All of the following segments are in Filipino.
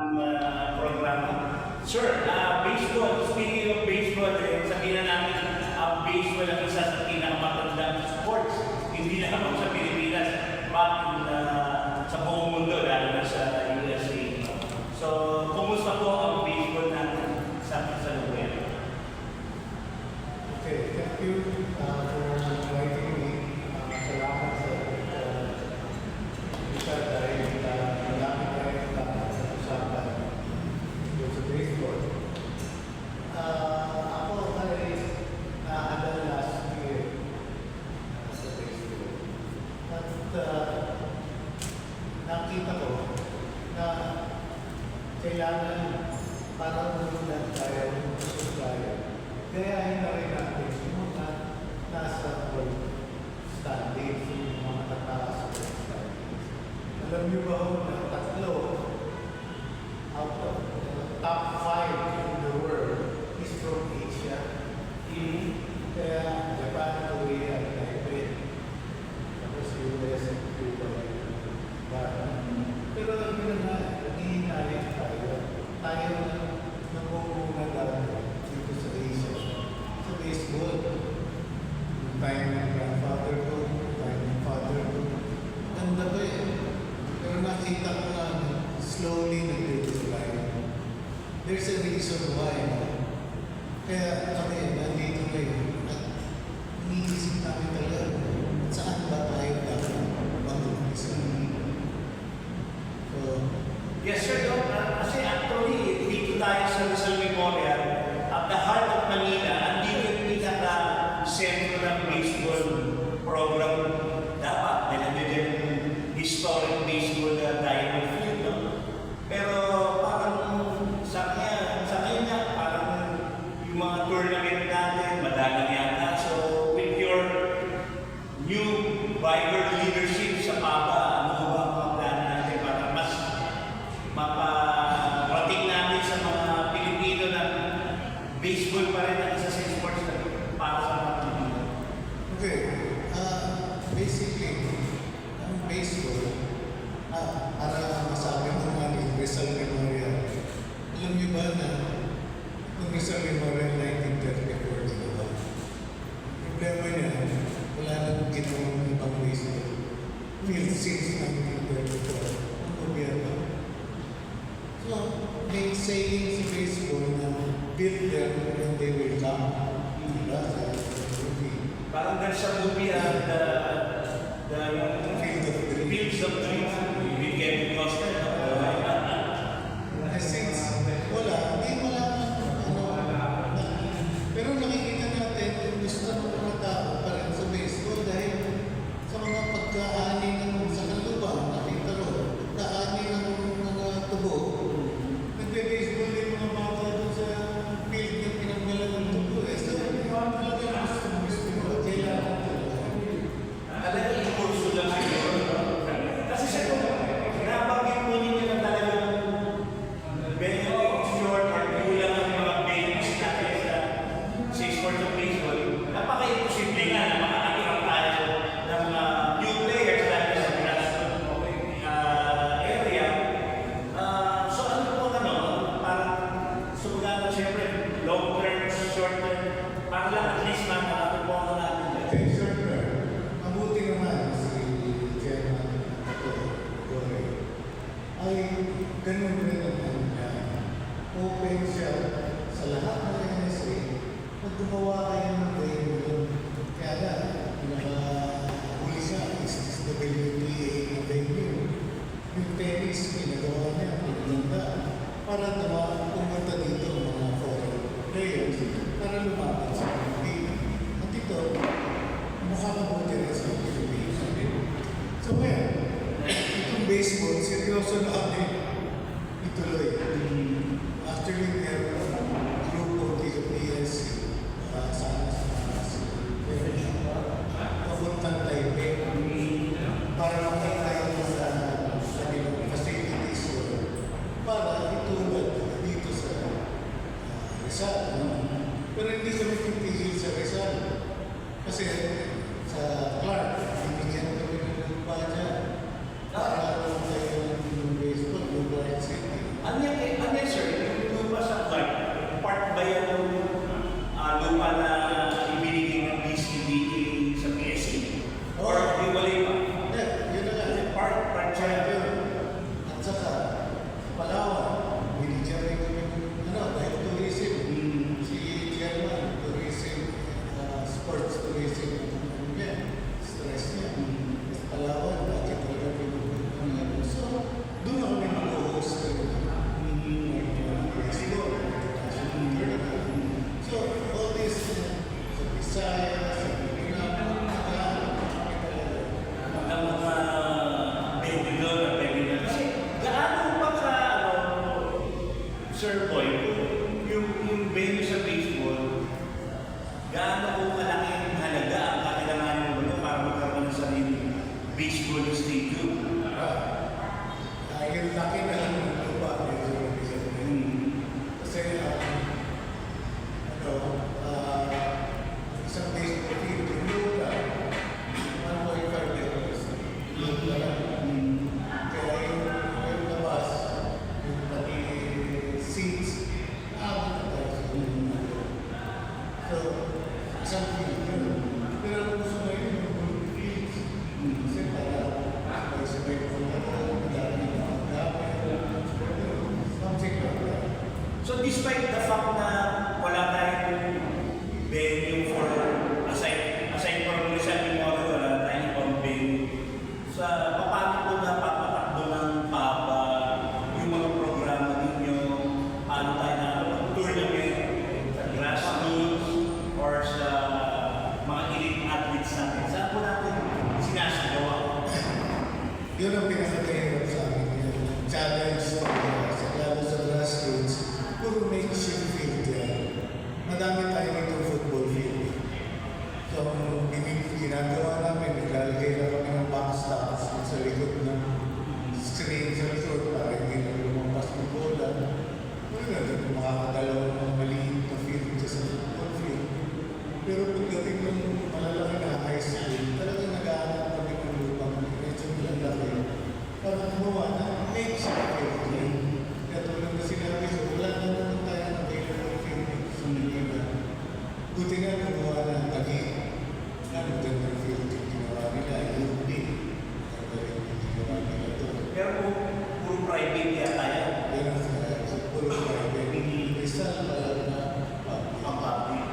programa. Sir, baseball, speaking of baseball, sabihin na namin, baseball ang isa sa pinakamatandang sports, hindi lamang sa Pilipinas, but sa buong mundo, lalo na sa USA. So, kumusta po ang baseball natin sa Lubuyan? Okay, thank you for inviting me. Salamat sa isa dahil malaki tayo sa usapan sa baseball. Ako ay naadal last year sa baseball. At nakita ko na kailangan para mulunan tayo tayo. Kaya na rin natin yung mga nasa world standings, yung mga tataas sa world standings. Alam niyo ba na tatlo out of the top 5 in the world is from Asia? Kaya Japan, Korea, Taipei, tapos US and Cuba. Pero hindi na nga, hihinalit tayo. Tayo na namumuna lang dito sa Asia. Sa baseball, time ng grandfather ko, time ng father ko. Ganda ba eh. Pero nakita ko na slowly nag-decline. There's a reason why. Kaya kami, nandito ngayon, at iniisip namin talaga, at saan ba tayo dapat mag-umpisa? Yes, sir. Kasi actually, dito tayo sa Rizal Memorial, at the heart of Manila, andito yung pinaka-sentro ng baseball program. Dapat, nandito yung historic baseball diamond field, no? Pero parang sa kanya, parang yung mga tournament natin, madalang yata. So, with your new vibrant leadership sa PABA, ano ba ang mga plano natin para mas maparating natin sa mga Pilipino na baseball pa rin ang isa sa sports na para sa mga Pilipino? Okay. Basically, ang baseball, para masabi mo nga yung Rizal Memorial, alam niyo ba na yung Rizal Memorial 1934, di ba? Problema niya, wala nang ginawang ibang baseball field since 1934, ang gobyerno. So, may saying sa baseball na build them when they will come. Diba? Sa movie. Parang dahil sa movie the Fields of Dreams with Kevin Costner. Since wala, hindi pero nakikita natin yung gusto ng mga tao pa rin sa baseball dahil sa mga pagkaani ng sa kalubang, nakita ko, pagkaani ng mga tubo, nagbe-baseball yung mga bata doon sa field na pinanggalan ng tubo. So, talaga gusto mo, kailangan talaga. Talagang impulso lang siguro. Kasi siya kung nabanggit mo ninyo na talagang very short or kulang ang mga babies natin sa sport of baseball, napaka-imposible nga na makakatulong tayo ng new players lalo sa grassroots area. So ano po parang sumula na siyempre long term, short term, para lang at least makakatulong natin. Okay, sir. Mabuti naman si Chairman Gore ay ganun rin naman na open siya sa lahat ng NSA na gumawa kayo ng venue. Kaya na, pinakahuli siya is the WPA na venue. Yung tennis, pinagawa niya, pinaganda para naman pumunta dito ang mga foreign players para lumaban sa Pilipinas. At ito, makakabuti rin sa Pilipinas. So ngayon, itong baseball, seryoso na kami ituloy. Actually, we have a group of PSC sana sa papuntang Taipei para makita yung sa kanilang facilities para itulad dito sa Rizal. Pero hindi kami pipigil sa Rizal. Kasi sa Clark, bibigyan kami ng lupa dyan. Para kayo ng baseball, yung Clark City. Ano yung Sir Boy, yung venue sa baseball, gaano po kalaki ang halaga ang kakailanganin mo para magkaroon ng sariling baseball stadium? Yung laki na lang ng lupa, medyo mabisag na yun. Kasi, isang baseball field, yung lupa, $1.5 lupa lang. Kaya yung labas, yung pati seats, abot na tayo sa lupa. So, isang field yun. Pero kung gusto mo yun, yung full fields, kasi para sabay-sabay ko na madami na something like that. So despite the fact na wala tayong venue for aside from Rizal Memorial, wala tayong ibang venue, sa paano po napapatakbo ng PABA yung mga programa ninyo, paano tayo tournament sa grassroots or sa mga elite athletes natin, saan po natin sinasagawa? Yun ang pinakatahirap sa amin. Yung challenge lalo sa grassroots, puro makeshift field yan. Madami tayo itong football field. So, ginagawa namin, naglalagay na kami ng backstops sa likod ng screen sa likod para hindi na lumampas ng bola. Wala, makakadalaw ng maliit na field sa football field. Pero pagdating ng malalaki na high school, talagang nag-aanap kami ng lupang medyo malalaki para gumawa ng makeshift field. Kaya tulad na sinabi ko, wala na naman tayo ng available field sa Manila. Buti nga gumawa ng Taguig. Ano din ng field yung ginawa nila, UP. Ano rin yung ginawa nila ito. Pero puro private yata yan. Yan ang sa puro private. Rizal pala na Ang public.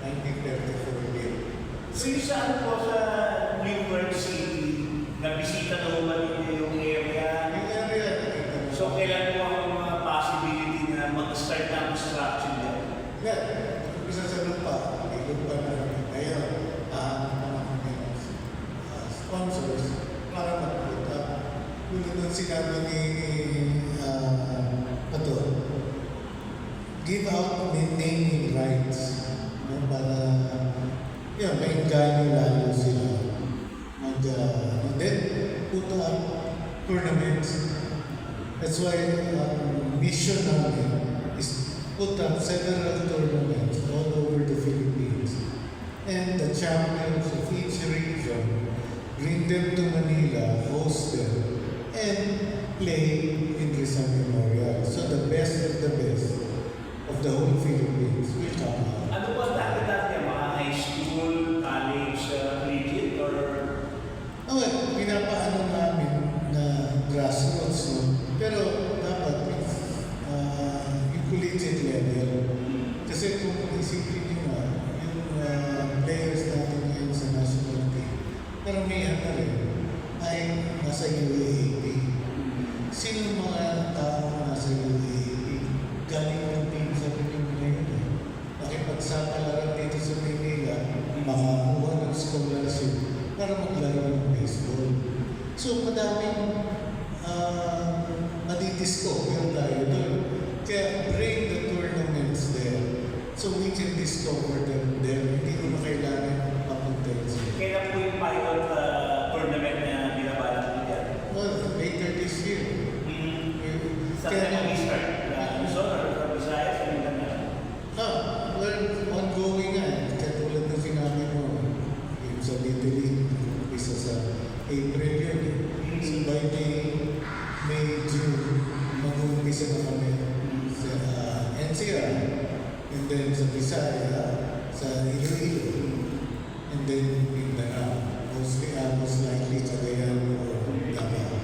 1934 year. So yung saan po sa New York City, nabisita na naman ninyo yung area. Yung area, So kailan po ang mga possibility na mag-start na ang construction yan? yan, isa sa lupa, may lupa na ngayon, sponsors para magpunta. Tulad ng sinabi ni Pato, give out naming rights no, para yun, maingganyo lalo sila. And then, put up tournaments. That's why mission namin is put up several tournaments all over the Philippines. And the champions of each region, bring them to Manila, host them, and play in Rizal Memorial. So the best of the best of the whole Philippines will come out. Ano po ang dati-dati mga high school, college, collegiate, or Well, pinapaano namin na grassroots, no? Pero dapat yung collegiate level. Kasi kung isipin nyo nga, yung players natin ngayon sa national team, karamihan na rin ay nasa UAAP. Sino mga tao nasa UAAP? Galing ng team sa Pilipinas ngayon. Nakipagsapalaran dito sa Manila, makakuha ng scholarship para maglaro ng baseball. So, madaming madidiscover tayo doon. Kaya bring the tournaments there so we can discover them there. Hindi ko na kailangan papunta sila. kailan po yung pilot tournament na binabalak po dyan? Well, later this year. Sa kaya mag-start? Luzon or sa Visayas? Ano lang na? Well, ongoing nga. Katulad na sinabi mo, yung sa Little League, isa sa April yun. So by May, June, mag-umpisa na kami sa NCR, and then sa Visaya, sa Iloilo, and then Mindanao. Most likely Cagayan or Davao.